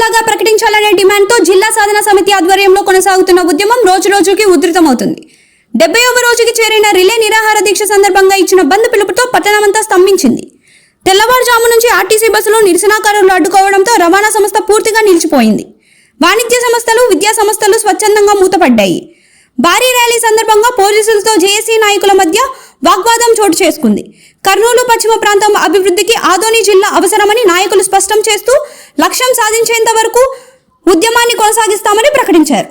జిల్లాగా ప్రకటించాలనే డిమాండ్తో జిల్లా సాధన సమితి ఆధ్వర్యంలో కొనసాగుతున్న ఉద్యమం రోజురోజుకి ఉధృతమవుతుంది. 70వ రోజుకి చేరిన రిలే నిరాహార దీక్ష సందర్భంగా ఇచ్చిన బంద్ పిలుపుతో పట్టణమంతా స్తంభించింది. తెల్లవారుజాము నుంచి ఆర్టీసీ బస్సులు నిరసనకారులు అడ్డుకోవడంతో రవాణా సంస్థ పూర్తిగా నిలిచిపోయింది. వాణిజ్య సంస్థలు, విద్యా సంస్థలు స్వచ్ఛందంగా మూతపడ్డాయి. భారీ ర్యాలీ సందర్భంగా పోలీసులతో జేఏసీ నాయకుల మధ్య వాగ్వాదం చోటు చేసుకుంది. కర్నూలు పశ్చిమ ప్రాంతం అభివృద్ధికి ఆదోని జిల్లా అవసరమని నాయకులు స్పష్టం చేస్తూ లక్ష్యం సాధించేంత వరకు ఉద్యమాన్ని కొనసాగిస్తామని ప్రకటించారు.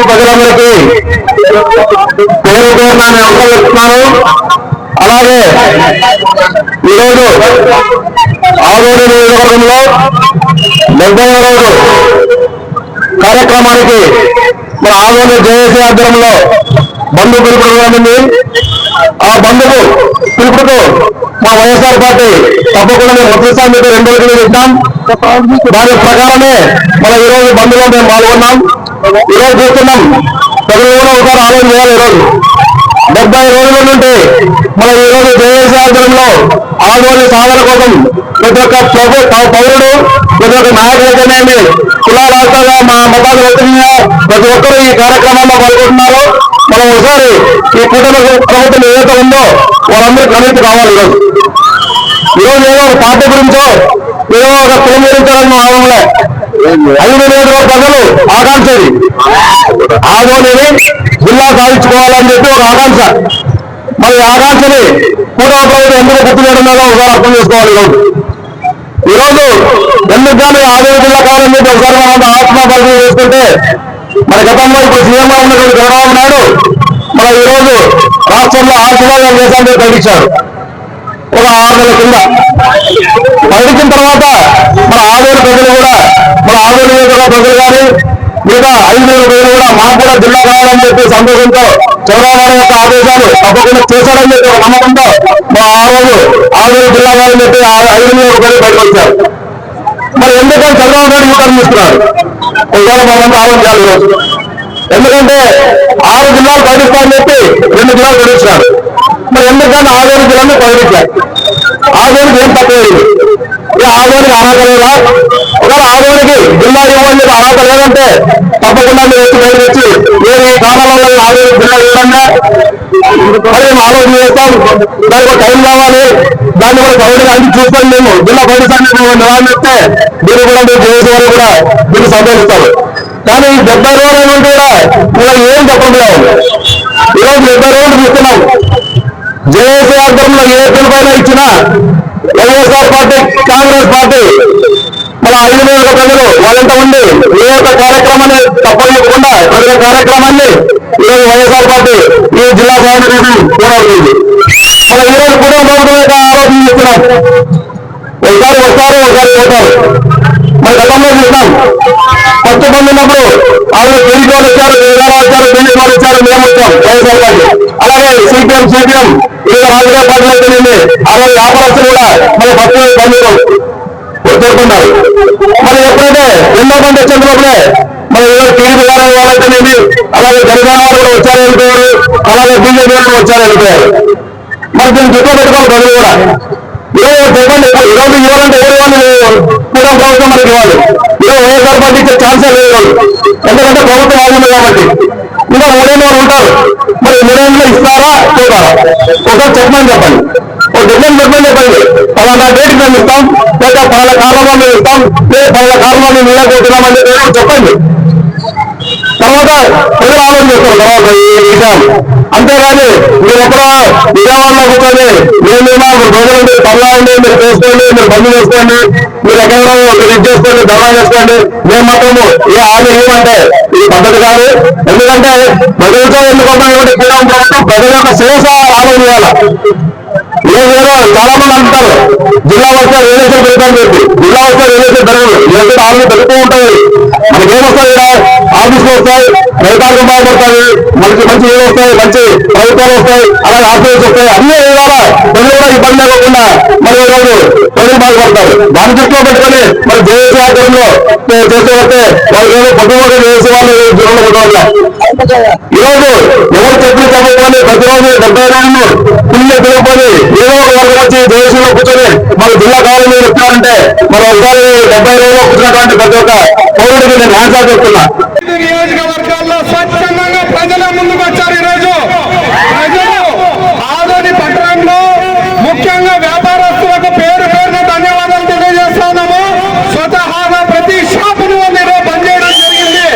ప్రజలందరికీ అలాగే ఈరోజు ఆదోని నియోజకవర్గంలో 70వ రోజు కార్యక్రమానికి మన ఆదోని జేఏసీ ఆధ్వర్యంలో బంధు పిలుపు జరిగింది. ఆ బంధుకు పిలుపుతో మా వైఎస్ఆర్ పార్టీ తప్పకుండా మేము మొదటిసారి 2 రోజులు ఇద్దాం. దాని ప్రకారమే మనం ఈరోజు బంధులో మేము పాల్గొన్నాం. ఈరోజు చూస్తున్నాం ప్రజలు కూడా ఒకసారి ఆలోచన చేయాలి. ఈరోజు 70 రోజుల నుండి మనం ఈరోజు జేఏసీ ఆధ్వర్యంలో ఆదోని సాధన కోసం ప్రతి ఒక్క పౌరుడు, ప్రతి ఒక్క నాయకులైతేనేమి, కులారాష్ట్రంగా మా మతాలు వ్యక్తంగా ప్రతి ఒక్కరు ఈ కార్యక్రమంలో పాల్గొంటున్నారు. మనం ఒకసారి ఈ కూటమి ప్రభుత్వం ఏదైతే ఉందో వాళ్ళందరూ కనెక్ట్ కావాలి. ఈరోజు ఏదో ఒక పార్టీ గురించో ఏదో ఒక కులం గురించాలని ఆగంలే. 5 నియోజకవర్గ ప్రజలు ఆకాంక్షది ఆదోనిని జిల్లా సాధించుకోవాలని చెప్పి ఒక ఆకాంక్ష. మరి ఆకాంక్షని కూటమి ప్రభుత్వం ఎందుకు గుర్తు చేయడం లేదో ఒకసారి అర్థం చేసుకోవాలి. ఈరోజు ఎందుకు కానీ ఆదోని జిల్లా కావాలని చెప్పి ఒకసారి మనం ఆత్మపరిశీలన చేసుకుంటే మన గతంలో ఇప్పుడు సీఎంగా ఉన్నటువంటి చంద్రబాబు నాయుడు మన ఈరోజు రాష్ట్రంలో ఆశీర్వాదం చేశామని ప్రకటించారు. ఒక 6 నెలల కింద ప్రకటించిన తర్వాత మన ఆదోని ప్రజలు కూడా, మన ఆదోని నియోజకవర్గ ప్రజలు కానీ మిగతా 5 ప్రజలు కూడా మాకు కూడా జిల్లా కావాలని చెప్పి సంతోషంతో చంద్రబాబు నాయుడు యొక్క ఆదేశాలు తప్పకుండా చేశారని చెప్పి ఒక నమ్మకంతో మా ఆ రోజు ఆదోని జిల్లా కావాలని చెప్పి 5 ప్రజలు బయటకు వచ్చారు. మరి ఎందుకని చంద్రబాబు నాయుడు యూటర్న్ తీసుకున్నారు? ఒకవేళ మనంతా ఆలోచించాలి. ఎందుకంటే 6 జిల్లాలు ప్రకటిస్తామని చెప్పి 2 జిల్లాలు ప్రకటించినారు. మరి ఎందుకంటే ఆదోని జిల్లాను ప్రకటించారు. ఆదోనికి ఏం తక్కువైంది? ఆదోనికి అర్హత లేదా? ఒకవేళ ఆదోనికి జిల్లా ఇవ్వండి అర్హత లేదంటే తప్పకుండా మీరు వచ్చి బయటకు వచ్చి మీరు ఈ కాలంలో ఆదోని జిల్లా ఇవ్వడంగా మరి మేము ఆలోచన చేస్తాం. దానికి టైం కావాలి. దాన్ని కూడా గౌరవంగా అన్ని చూసుకొని మేము జిల్లా ప్రకటిస్తాన్ని నివాళిస్తే మీరు కూడా మీరు చేసే వారు కూడా మీరు సంతోషిస్తారు. కానీ 70 రోజుల నుండి కూడా ఇలా ఏం చెప్పలేదు. ఈరోజు 70 రోజులు చూస్తున్నాం. జేఏసీ ఆధ్వర్యంలో ఏ పిలుపైనా ఇచ్చినా వైఎస్ఆర్ పార్టీ, కాంగ్రెస్ పార్టీ మన 5 నియోజకవర్గాలు వాళ్ళంట ఉండి ఏ ఒక్క కార్యక్రమాన్ని తప్పకుండా ప్రతి కార్యక్రమాన్ని ఈరోజు వైఎస్ఆర్ పార్టీ ఈ జిల్లా బాగుంటుంది పోరాడుతుంది. మన ఈరోజు కూడా ప్రభుత్వం యొక్క ఆరోపణ చేస్తున్నాం. ఒకసారి వస్తారు, ఒకసారి పోతారు. మన గతంలో చూస్తాం. ఫస్ట్ పొందినప్పుడు వాళ్ళు టీడీపీ వాళ్ళు వచ్చారు, తెలంగాణ వచ్చారు, టీడీపీ వాళ్ళు వచ్చారు, మేము వచ్చాం వైఎస్ఆర్ పార్టీ. అలాగే సిపిఎం వివిధ రాజకీయ పార్టీలు అయితేనేమి అలాగే వ్యాపారస్తులు కూడా మన ఫస్ట్ బంధువులు కోరుకుంటారు. మరి ఎప్పుడైతే రెండో మంది వచ్చిన లోపలే మరి టీడీపీ వాళ్ళైతేనేమి అలాగే జనసేన వాళ్ళు కూడా వచ్చారు వెళ్ళిపోయారు, అలాగే బీజేపీ వాళ్ళు వచ్చారు వెళ్ళిపోయారు. మరి దీన్ని దృష్టిలో పెట్టుకోవాలి ప్రజలు కూడా. ఈరోజు చెప్పండి, ఈరోజు ఇవ్వాలంటే ఎవరు కూడా ప్రభుత్వం మనకి ఇవ్వాలి. ఈరోజు వైఎస్ఆర్ పార్టీ ఇచ్చే ఛాన్సే లేదు. ఎందుకంటే ప్రభుత్వం ఆగింది కాబట్టి. ఇంకా 3 ఏళ్ళు వాళ్ళు ఉంటారు. మరి 3 ఏళ్ళు ఇస్తారా చూడాలా? ఒకసారి చెప్పమని చెప్పండి, ఒక డిజైన్ చెప్పమని చెప్పండి. పలానా డేట్ మేము ఇస్తాం, లేదా పలానా కాలంలో మేము ఇస్తాం, లేదా పలానా కాలంలో మేము ఇవ్వకపోతున్నామని చెప్పండి. తర్వాత ప్రజలు ఆలోచన చేస్తారు తర్వాత ఈ విషయం. అంతేగాని మీరు ఎక్కడో విజయవాడలో కూర్చొని మేము రోజులండి పనులు ఉండి మీరు చేసుకోండి, మీరు బంద్ చేసుకోండి, మీరు ఎక్కడో ఇది చేసుకోండి, ధర్నా చేసుకోండి, మేము మాత్రము ఏ హామీ ఇవ్వమంటే ఇది పద్ధతి కాదు. ఎందుకంటే ప్రజలతో ఎన్నుకుంటున్నటువంటి కూడా ప్రభుత్వం ప్రజల యొక్క శేష ఆలోచన చేయాలి. ఏదో చాలా మంది అంటారు జిల్లా వస్తే రియలైజేషన్ పెడతామని చెప్పి. జిల్లా వస్తే రియలైజేషన్ పెరగదు. రియలైజేషన్ ఆల్రెడీ పెరుగుతూ ఉంటుంది. మనకేమొస్తాయి ఇక్కడ ఆఫీసులు వస్తాయి, రైతాంగం బాగుపడతాయి, మంచి మంచి ఏదో వస్తాయి, మంచి ప్రభుత్వాలు వస్తాయి, అలాగే ఆఫీసులు వస్తాయి. అన్నీ ఇవాళ ప్రజలు కూడా ఇబ్బంది లేకుండా మరి ఈరోజు ప్రజలు బాగుపడతారు. దాని దృష్టిలో పెట్టుకొని మరి జేఏసీ ఆధ్వర్యంలో చేసే వస్తే వాళ్ళు ఏదో పొద్దుగా చేసే వాళ్ళు జీవనంలో ఉండవల్ల ఈరోజు ఎవరు చెప్పిన చదువుకొని ప్రతిరోజు 70 రోజులు పిల్లలు తిరుగుకొని ఏదో ఒక వర్గం వచ్చి జేఏసీలో కూర్చొని మన జిల్లా కావాలని చెప్తారంటే మరి ఒకసారి 70 రోజుల్లో కూర్చున్నటువంటి ప్రతి ఒక్క పౌరుడికి నేను ఆన్సర్ చెప్తున్నా. నియోజకవర్గాల్లో స్వచ్ఛందంగా ప్రజల ముందుకు వచ్చారు. ఈరోజు ప్రజలు ఆదోని పట్టణంలో ముఖ్యంగా వ్యాపారస్తులకు పేరు పేరున ధన్యవాదాలు తెలియజేస్తా ఉన్నాము. స్వతహాగా ప్రతి షాపును మీరు బంద్ చేయడం జరిగింది.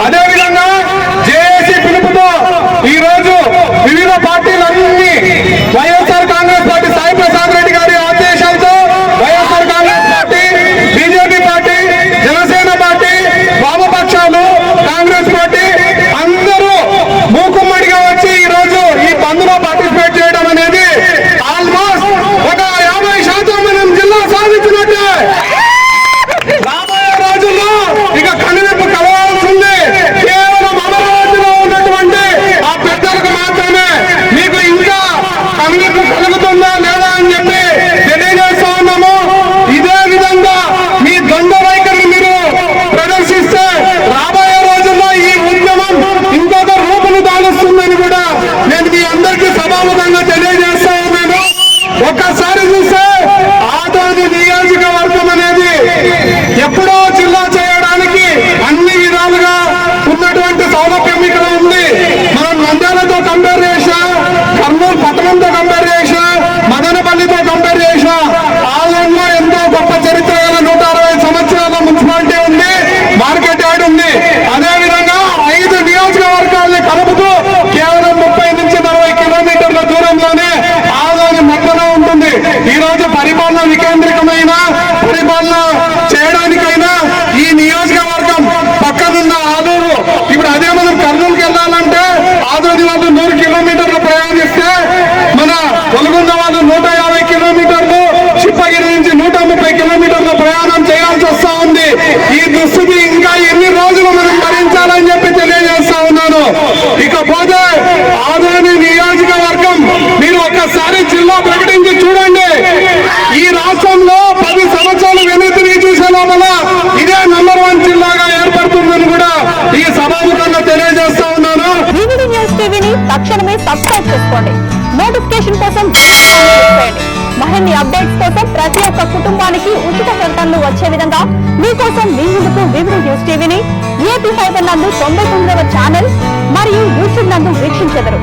అదేవిధంగా జేఏసీ పిలుపుతో ఈరోజు వివిధ పార్టీలన్నీ వైఎస్ఆర్ కాంగ్రెస్ పార్టీ సాయి ప్రసాద్ రెడ్డి గారి ఆదేశాలతో YSR Congress party, BJP party, Janasena party, వామపక్షాలు, కాంగ్రెస్ పార్టీ అందరూ మూకుమ్మడిగా వచ్చి ఈరోజు ఈ బంద్లో పార్టిసిపేట్ చేయడం అనేది ఆల్మోస్ట్ ఒక 50% మనం జిల్లా సాధించినట్టే. రాబోయే రోజుల్లో ఇక కనువిప్పు కలవాల్సింది కేవలం అమరావతిలో ఉన్నటువంటి ఆ పెద్దలకు మాత్రమే. మీకు ఇంకా కనువిప్పు కలుగుతుందా లేదా అని చెప్పి తెలియజేస్తా ఉన్నాము. ఇదే విధంగా మీ ద్వంద్వ వైఖరిని మీరు ప్రదర్శిస్తే రాబోయే రోజుల్లో ఈ ఉద్యమం ఇంకొక రూపును దాలుస్తుందని కూడా నేను మీ అందరికీ సభాముఖంగా తెలియజేస్తా ఉన్నాను. ఒక్కసారి చూస్తే ఆదోని నియోజకవర్గం అనేది ఎప్పుడో జిల్లా చేయడానికి అన్ని విధాలుగా ఉన్నటువంటి సౌలభ్యం ఇక్కడ ఉంది. మనం నంద్యాలతో కంపేర్ చేసినా, కర్నూలు పట్టణంతో కంపేర్ చేసినా, మదనపల్లితో కంపేర్ చేసినా ఆదోనిలో ఎంతో గొప్ప చరిత్ర గల 160 సంవత్సరాల మున్సిపాలిటీ ఉంది, మార్కెట్ యార్డ్ ఉంది. అదేవిధంగా 5 నియోజకవర్గాల్ని కలుపుతూ కేవలం 30 నుంచి 40 కిలోమీటర్ల దూరంలోనే ఆదోని మధ్యలో ఉంటుంది. ఈ రోజు పరిపాలన వికేంద్రీకమైన పరిపాలన చేయడానికైనా ఈ నియోజకవర్గం పక్కనున్న ఆదూరు, ఇప్పుడు అదే మనం కర్నూలుకి వెళ్ళాలంటే ఆదోని వాళ్ళు 100 కిలోమీటర్లు ప్రయాణిస్తే మన కొలుగున్న వాళ్ళు 150 కిలోమీటర్లు, చిప్పగిరి నుంచి 130 కిలోమీటర్ల ప్రయాణం చేయాల్సి వస్తా ఉంది. ఈ దుస్థితి ఇంకా ఎన్ని రోజులు మనం భరించాలని చెప్పి తెలియజేస్తా ఉన్నాను. ఇకపోతే ఆదోని నియోజకవర్గం మీరు ఒక్కసారి జిల్లా ప్రకటించి చూడండి. ఈ రాష్ట్రంలో 10 సంవత్సరాలు వెనుతిరిగి చూసే లోపల ఇదే నంబర్ 1 జిల్లాగా ఏర్పడుతుందని కూడా ఈ సభాముఖంగా తెలియజేస్తారు. చేసుకోండి. నోటిఫికేషన్ కోసం బెల్ ఐకాన్ క్లిక్ చేయండి. మరిన్ని అప్డేట్స్ కోసం ప్రతి ఒక్క కుటుంబానికి ఉచిత ప్రకటనలు వచ్చే విధంగా మీకోసం మీ ముందుకు వివిధ న్యూస్ టీవీని ఏపీ 5 నందు 99వ ఛానల్ మరియు యూట్యూబ్ నందు వీక్షించెదరు.